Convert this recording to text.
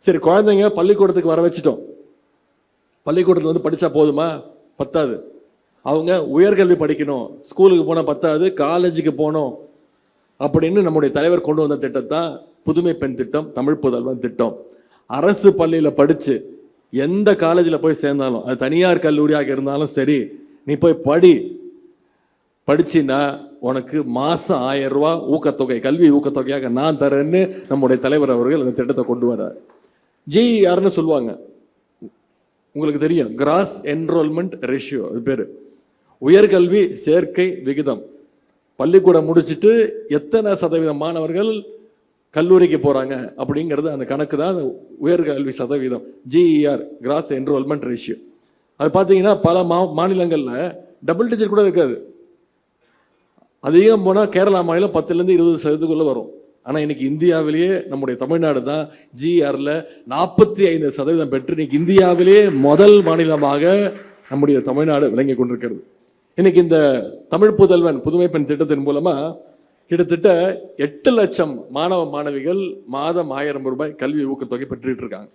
சரி, குழந்தைங்க பள்ளிக்கூடத்துக்கு வர வச்சுட்டோம். பள்ளிக்கூடத்தில் வந்து படித்தா போதுமா? பத்தாது. அவங்க உயர்கல்வி படிக்கணும், ஸ்கூலுக்கு போனால் பத்தாது, காலேஜுக்கு போகணும் அப்படின்னு நம்முடைய தலைவர் கொண்டு வந்த திட்டம் தான் புதுமை பெண் திட்டம், தமிழ் புதல்வன் திட்டம். அரசு பள்ளியில் படித்து எந்த காலேஜில் போய் சேர்ந்தாலும், அது தனியார் கல்லூரியாக இருந்தாலும் சரி, நீ போய் படிச்சின்னா உனக்கு மாதம் 1000 ரூபா ஊக்கத்தொகை, கல்வி ஊக்கத்தொகையாக நான் தரேன்னு நம்முடைய தலைவர் அவர்கள் அந்த திட்டத்தை கொண்டு வர்றார். ஜிஇஆர்னு சொல்லுவாங்க, உங்களுக்கு தெரியும், கிராஸ் என்ரோல்மெண்ட் ரேஷியோ, அது பேர். உயர்கல்வி சேர்க்கை விகிதம். பள்ளிக்கூடம் முடிச்சுட்டு எத்தனை சதவீதம் மாணவர்கள் கல்லூரிக்கு போறாங்க அப்படிங்கிறது அந்த கணக்கு தான் உயர்கல்வி சதவீதம். GER, cross enrolment ratio. அது பார்த்தீங்கன்னா பல மாநிலங்களில் டபுள் டிஜிட் கூட இருக்காது. அதிகம் போனால் கேரளா மாநிலம் 10லேருந்து 20% வரும். ஆனால் இன்னைக்கு இந்தியாவிலேயே நம்முடைய தமிழ்நாடு தான் ஜிஆரில் 45% பெற்று இன்னைக்கு இந்தியாவிலேயே முதல் மாநிலமாக நம்முடைய தமிழ்நாடு விளங்கி கொண்டிருக்கிறது. இன்னைக்கு இந்த தமிழ் புதல்வன் புதுமை பெண் திட்டத்தின் மூலமா கிட்டத்தட்ட 8 லட்சம் மாணவ மாணவிகள் மாதம் 1000 ரூபாய் கல்வி ஊக்கத்தொகை பெற்றுட்டு இருக்காங்க.